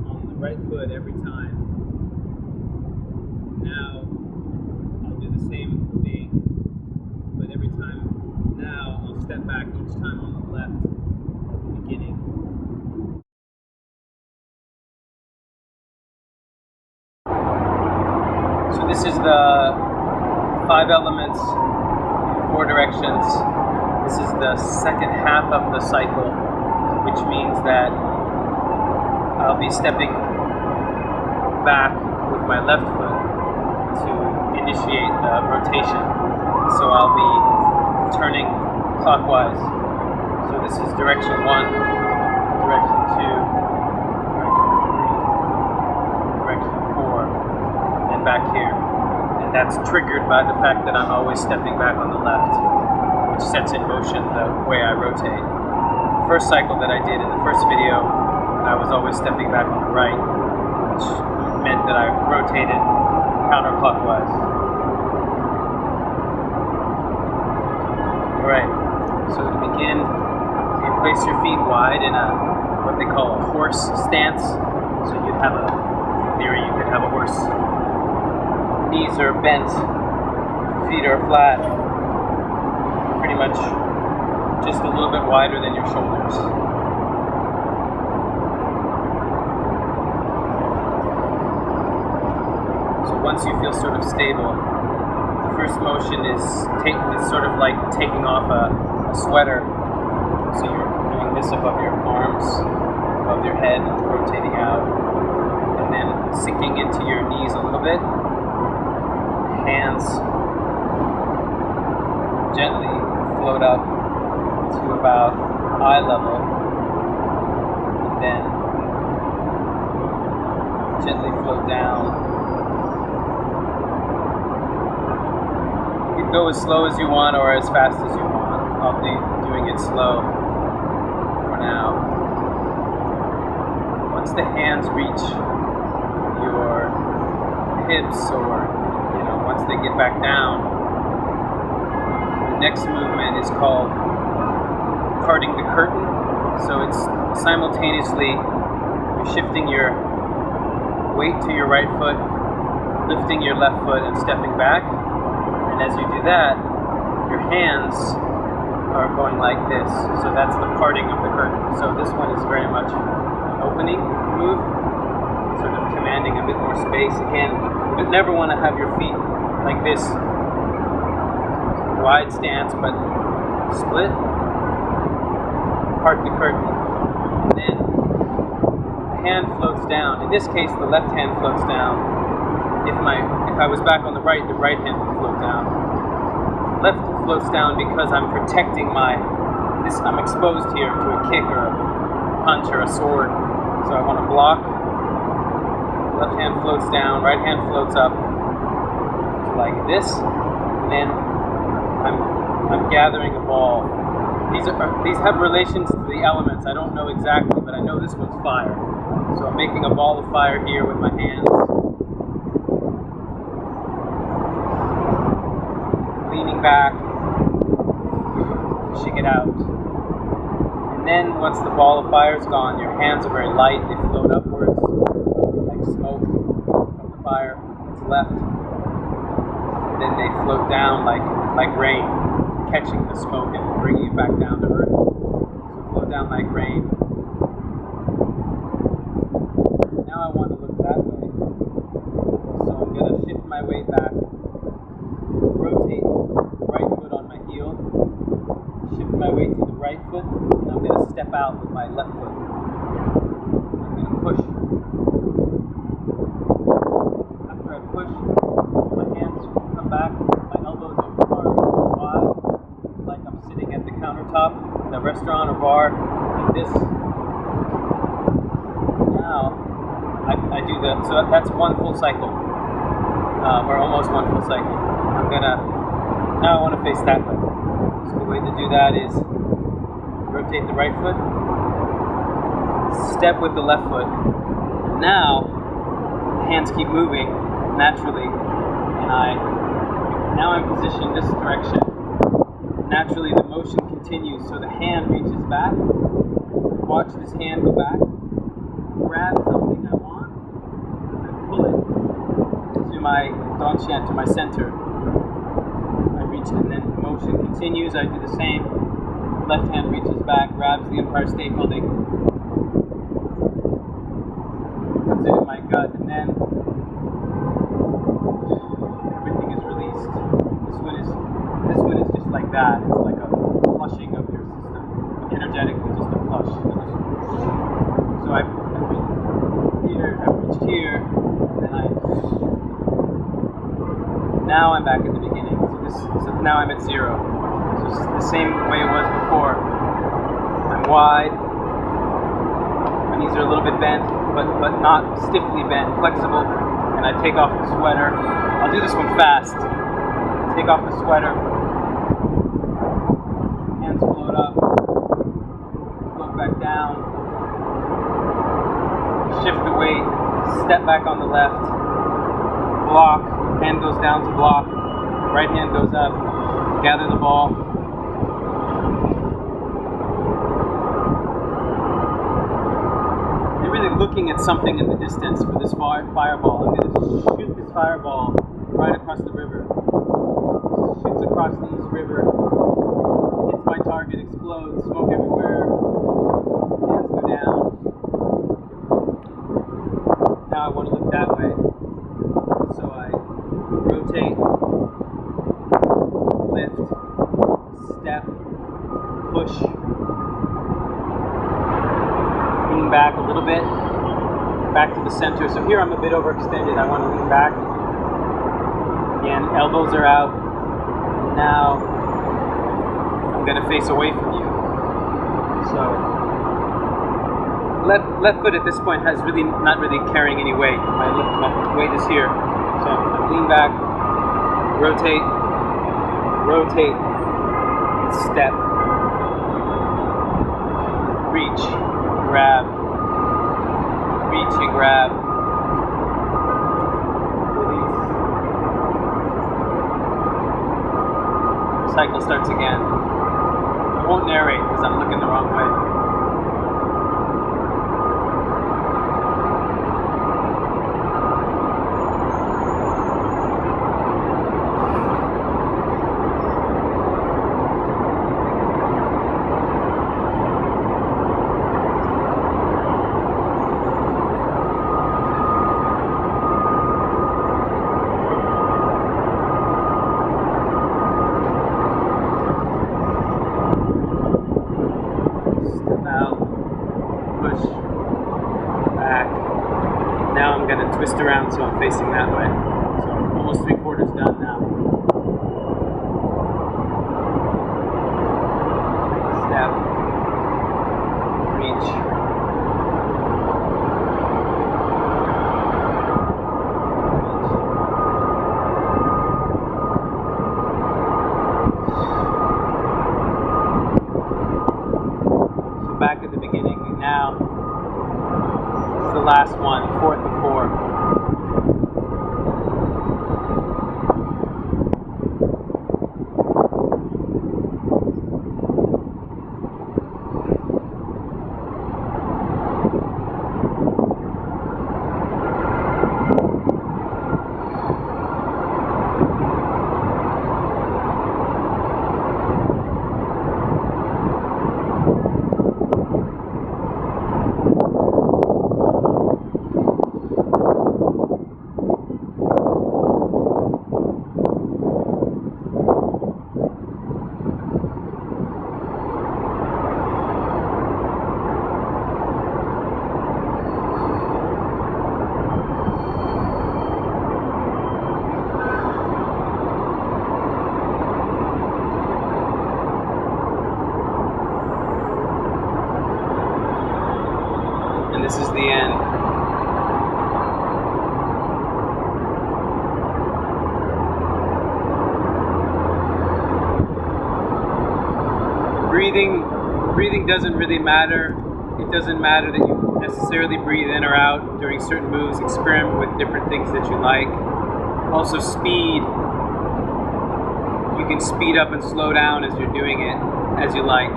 on the right foot every time. Now I'll do the same thing, but every time now I'll step back each time on the left at the beginning. So this is the 5 elements, 4 directions. This is the second half of the cycle, which means that I'll be stepping back with my left foot to initiate the rotation. So I'll be turning clockwise. So this is direction 1, direction 2, direction 3, direction 4, and back here. And that's triggered by the fact that I'm always stepping back on the left, which sets in motion the way I rotate. The first cycle that I did in the first video, I was always stepping back on the right, which meant that I rotated counterclockwise. Alright, so to begin, you place your feet wide in what they call a horse stance. So you'd have in theory, you could have a horse. Knees are bent, feet are flat, pretty much just a little bit wider than your shoulders. So once you feel sort of stable, the first motion is sort of like taking off a sweater. So you're doing this above your arms, above your head, rotating out, and then sinking into your knees a little bit. Hands gently float up to about eye level, and then gently float down. You can go as slow as you want or as fast as you want. I'll be doing it slow for now. Once the hands reach your hips, or once they get back down, the next movement is called parting the curtain. So it's simultaneously you're shifting your weight to your right foot, lifting your left foot and stepping back. And as you do that, your hands are going like this. So that's the parting of the curtain. So this one is very much an opening move, sort of commanding a bit more space. Again, you never want to have your feet like this, wide stance, but split, part the curtain, and then the hand floats down. In this case, the left hand floats down. If I was back on the right hand would float down. Left floats down because I'm protecting I'm exposed here to a kick or a punch or a sword, so I want to block. Left hand floats down, right hand floats up like this, and then I'm gathering a ball. These have relations to the elements. I don't know exactly, but I know this one's fire. So I'm making a ball of fire here with my hands, leaning back, pushing it out. And then once the ball of fire is gone, your hands are very light. They float upwards like smoke from the fire that's left. Then they float down like rain, catching the smoke and bringing it back down to earth. So float down like rain. Now I want to look that way. So I'm going to shift my weight back, rotate the right foot on my heel, shift my weight to the right foot, and I'm going to step out with my left foot. I'm going to push. After I push, my hands come back, my elbows are wide, like I'm sitting at the countertop in a restaurant or bar, like this. Now, I do that, so that's one full cycle, or almost one full cycle. Now I want to face that way. So the way to do that is rotate the right foot, step with the left foot. Now, the hands keep moving naturally, and now I'm positioned this direction. Naturally, the motion continues, so the hand reaches back. Watch this hand go back, grab something I my donchian, to my center. I reach it, and then the motion continues. I do the same. Left hand reaches back, grabs the Empire State Building, comes into my gut, and then everything is released. This one is just like that. It's like a flushing of your system, energetically, just a flush. So I've reached here, and then now I'm back at the beginning. So now I'm at 0. So it's the same way it was before. I'm wide. My knees are a little bit bent, but not stiffly bent, flexible. And I take off the sweater. I'll do this one fast. Take off the sweater. Hands float up. Float back down. Shift the weight. Step back on the left. Block. Hand goes down to block. Right hand goes up. Gather the ball. You're really looking at something in the distance for this fireball. I'm going to shoot this fireball right across the river. Shoots across the East River. Hits my target, explodes, smoke everywhere. Hands go down. Now I want to look that way. So I rotate, lift, step, push, lean back a little bit, back to the center. So here I'm a bit overextended. I want to lean back. Again, elbows are out. Now I'm going to face away from you. So left foot at this point has not really carrying any weight. My weight is here. So I lean back, rotate, step, reach, grab, reach and grab, release. The cycle starts again. I won't narrate because I'm looking the wrong way. Now I'm going to twist around so I'm facing that way. So I'm almost 3/4 done now. Step. Reach. So back at the beginning now. The last one, 4th of 4. This is the end. Breathing doesn't really matter. It doesn't matter that you necessarily breathe in or out during certain moves. Experiment with different things that you like. Also speed. You can speed up and slow down as you're doing it, as you like.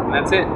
And that's it.